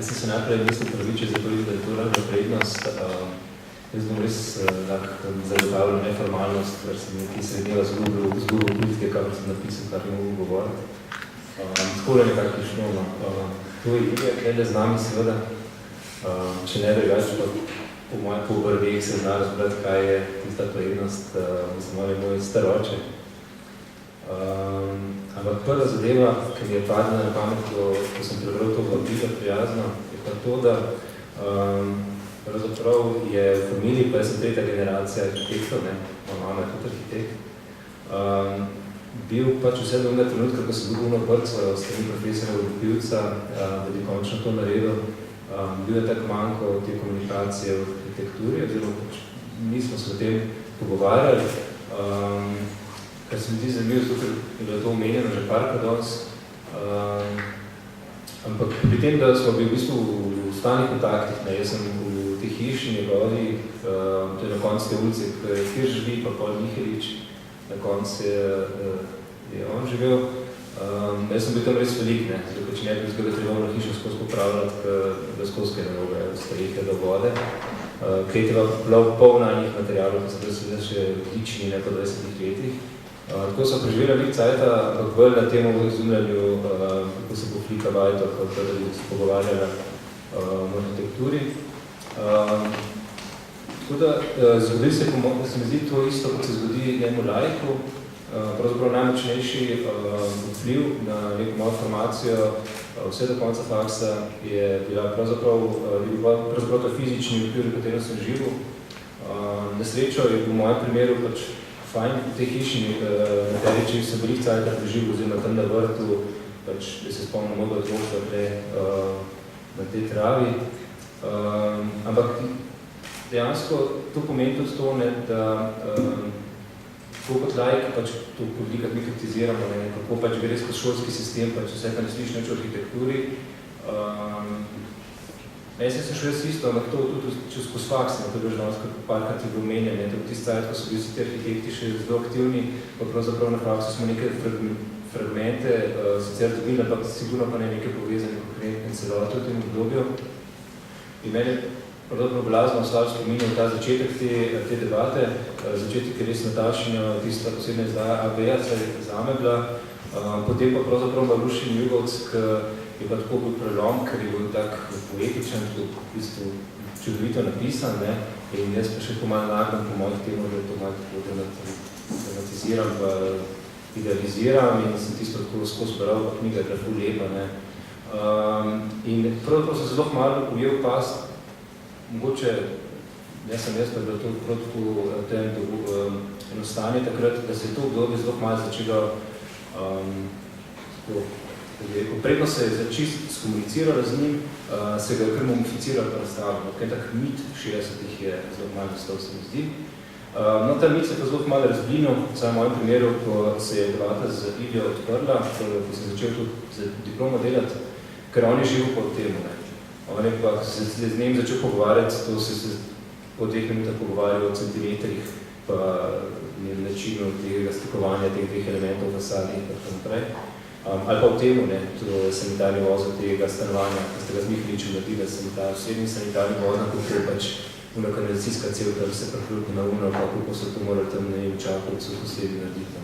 Jaz sem se najprej mislil praviče za to, da je to ravno prednost. Jaz bom res lahko zagotavljal neformalnost, ker sem nekaj srednjega zgubil politike, kakor sem napisal, kar ne mogu govoriti. Tako je nekako prišlo. To je Ilija, glede z nami seveda, če ne drugače, pa po mojih povrvih se zna razbrati, kaj je tista prednost, mislim, ali moj staroče. Ampak prva zadeva, ki mi je padla na pamet, ko sem prebral to vabilo prijazno, je pa to, da pravzaprav je v familiji, pa jaz sem tretja generacija arhitektov, mama je tudi arhitekt, bil pač vse do onega trenutka, ko sem bil v vrtcu strani profesora Vodopivca, da bi končno to naredil, bil je tak manjko te komunikacije v arhitekturi, oziroma pač nismo se o tem pogovarjali, kar se mi zdi zanimivo, zato ker je bilo to omenjeno že parkrat danes. Ampak pri tem, da smo bili v bistvu v stalnih kontaktih, jaz sem v tej hiši njegovi, to je na koncu te ulice, kjer živi, pa Pol Mihelič, na koncu je on živel. Jaz sem bil tam res velik, zato če ne bi zgledal treba na hišo skozi popravljati, razkovske narobe, strehe do vode. Klet je bila polna njih materialov, ki so bili še lični, ne po 20 letih. Tako so preživeli cajta, ampak bolj na temu izumljanju, kako se bo flika vajto, kako da bi se pogovarjala v arhitekturi. Tako da zgodi se mi zdi to isto, kot se zgodi njemu lajku. Pravzaprav najmočnejši vpliv na neko mojo formacijo vse do konca faksa je bila pravzaprav to fizični vpliv, v katerem sem živel. Nesrečo je v mojem primeru pač fajn v tej hiši, nekateri, če so bili cajta preživ, oziroma tam na vrtu, pač bi se spomnil mnogo otroštva na tej travi. Ampak dejansko to pomeni tudi to, da tako kot laik, pač to velikrat mi kritiziramo, kako pač gre skozi šolski sistem, pač vse pa ne sliši neč o arhitekturi. Jaz sem šel isto, ampak to tudi skozi faks, to je bilo že parkrat je bilo omenjeno, to je tisti cajt, ko so bili vsi ti arhitekti še zelo aktivni, pa pravzaprav na faksu smo neke fragmente sicer dobili, ampak sigurno pa ne neke povezane konkretne celote v tem obdobju. In meni pravzaprav blazno slab spominjal ta začetek te debate, začetek je res Natašinja, tista posebna izdaja ABA, saj zame bila, potem pa pravzaprav Marušin Jugovc, je pa tako bil prelom, ker je bil tak poetičen, v bistvu čudovito napisan, in jaz pa še to malo nagnam po mojih temu, da to malo tako dramatiziram, pa idealiziram in sem tisto tako skozi bral, pa knjiga je bila ful lepa. In pravzaprav sem zelo malo ujel past, mogoče, ne sem jaz, pa je bilo to pravzaprav enostanje takrat, da se je to obdobje zelo malo začelo predno se je začist skomuniciralo z njim, se ga je kar mumificiralo pa nastavljeno. Kaj tak mit 60-ih je zelo malo nastal, se mi zdi. No, ta mit se pa zelo malo razblinil, v mojem primeru, ko se je debata z Ilijo odprla, ko sem začel tudi z diplomo delati, ker on je živel po temu. On je pa, ko se z njim začel pogovarjati, to se po 2 minutah pogovarjal o centimetrih, pa načinu tega stikovanja teh 2 elementov v fasadi in tako naprej. Ali pa v temu, to sanitarni vozel tega stanovanja, ki ste ga z Miheličem naredili, srednji sanitarni vozel, kako je pač una kanalizacijska cev, da bi se prehrutno na umno, pa kako so to morali tam v Čakovcu posebej narediti.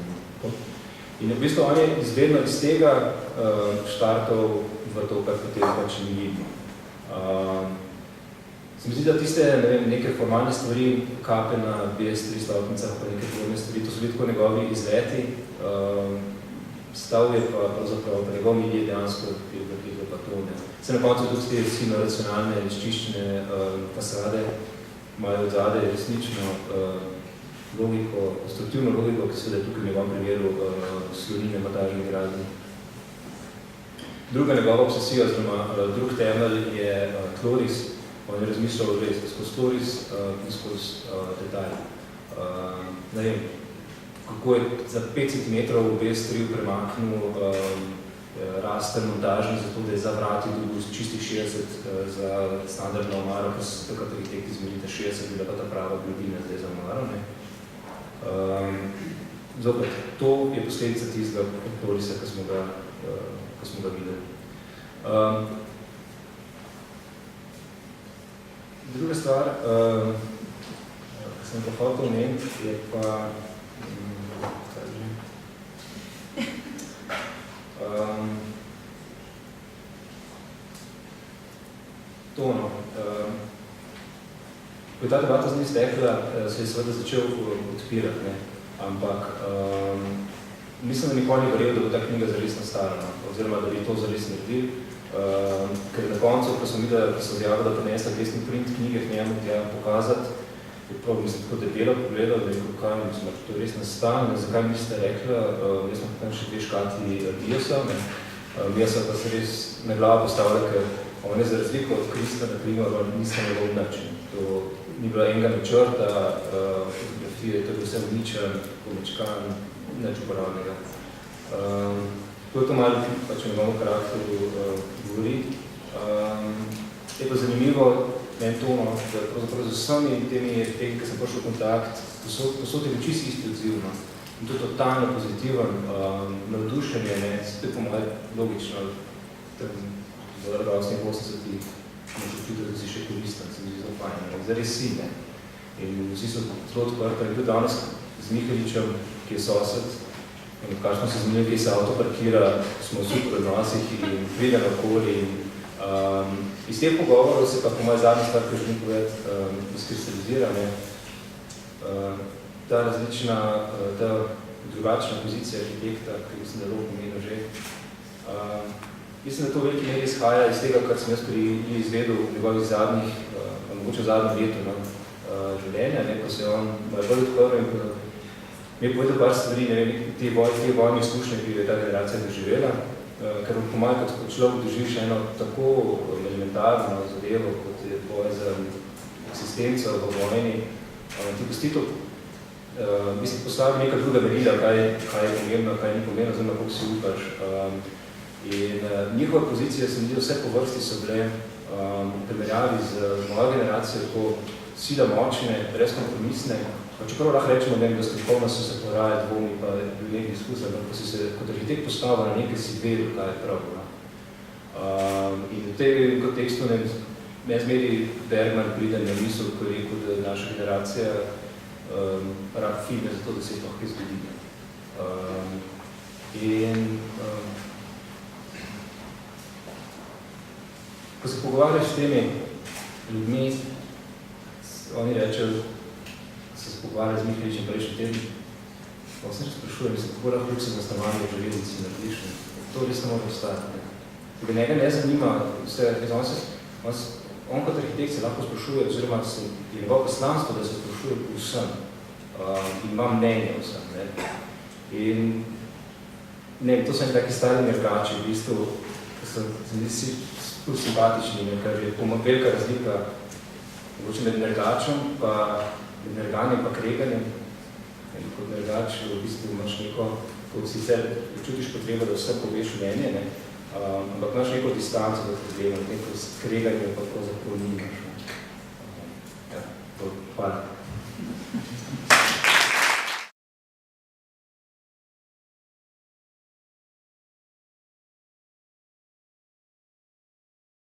In v bistvu on je izvedno iz tega štartov v to, kar potem pač ni vidno. Se mi zdi, da tiste neke formalne stvari, kape na BS3 stopnicah, pa neke podobne stvari, to so bili tako njegovi izleti. Stav je pa pravzaprav, pa njegov milje dejansko je pa to. Se na koncu tudi te silno racionalne, izčiščene fasade imajo od zadaj resnično logiko, konstruktivno logiko, ki seveda tukaj v njegovem primeru sloni na montažni gradnji. Druga njegova obsesija, drug temelj je tloris. On je razmišljal skozi tloris in skozi detalj. Ne vem, kako je za 5 cm v BS3 premaknil raster montažni, zato da je za vrati dobil čistih 60 za standardno omaro, ko so takrat arhitekti zmerite 60, bila pa ta prava globina zdaj za omaro. Zopet, to je posledica tistega tolisa, ko smo ga videli. Druga stvar, ki sem pa hotel omeniti, je pa tono. Ko je ta debata z njim stekla, se je seveda začel odpirati, ne? Ampak mislim, da nikoli ni verjel, da bo ta knjiga zares nastala, oziroma da bi to zares naredil, ker na koncu, ko sem videla, ko sem zjavila, da prinesla desni print knjige k njemu tja pokazati, je prav, mislim, tako debelo pogledal, da je kaj, mislim, da to res nastane, zakaj mi ste rekla, jaz sem potem še 2 škatli Diosa, jaz sem pa se res na glavo postavila, ker on je za razliko od Krista, na primer, nisem njegov način. To ni bila enega načrta, fotografije, to je vse uničen, pomečkan, nič uporabnega. To je to malo, pač o njegovom karakteru govori. Je pa zanimivo, meni to, da pravzaprav z vsemi temi arhitekti, ki sem prišel v kontakt, posod je bil čist isti odziv, no. In to je totalno pozitiven, navdušenje, ne, to je po moje logično, v rosnih 80-ih, moš občutil, da si še koristen, se mi zdi zelo fajn, zares si, ne. In vsi so zelo odprti, in tudi danes z Mihaličem, ki je sosed, in kaj smo se zmenili, ki se avto parkira, smo v super odnosih in pride na okoli. Iz teh pogovorov se pa po moje zadnji stvar, ki želim povedati, izkristalizira, ne. Ta različna, ta drugačna pozicija arhitekta, ki mislim, da rok omenil že. Mislim, da to veliki meri izhaja iz tega, kar sem jaz izvedel v njegovih zadnjih, mogoče v zadnjem letu življenja, ne, ko se je on bolj odprl in mi je povedal par stvari, ne vem, te vojne izkušnje, ki je ta generacija doživela, ker pomaga, kot človek doživiš eno tako elementarno zadevo, kot je boj za eksistenco v vojni, ti pusti to, mislim, postavi neka druga merila, kaj je pomembno, kaj ni pomembno, oziroma koliko si upaš. In njihove pozicije, sem videl, vse po vrsti so bile v primerjavi z mojo generacijo tako sila močne, brezkompromisne, čeprav lahko rečemo, da strokovno so se poraje dvomi, pa ljudje izkusili, ko si se kot arhitekt postavil na nekaj, si vedel, kaj je prav. In v tem kontekstu ne zmeri Bergman pride na misel, ko je rekel, da naša generacija rad filme za to, da se jih lahko izgodi. In ko se pogovarjaš s temi ljudmi, oni rečejo, se pogovarjajo z Mihaličem prejšnji teden, pa se sprašujem, kako lahko luksusno stanovanje v železnici narediš, to res ne more ostati. Ker njega ne zanima vse, on kot arhitekt se lahko sprašuje, oziroma je njegov poslanstvo, da se sprašuje vsem in ima mnenje vsem. In to so taki stari nergači, v bistvu, ki so si simpatični, ker je velika razlika med nergačem, med nerganjem pa kreganjem. Kot nergač v bistvu imaš neko, ko sicer čutiš potrebo, da vse poveš mnenje, ampak imaš neko distanco do problema, neko skreganje pa pravzaprav nimaš. Ja, hvala.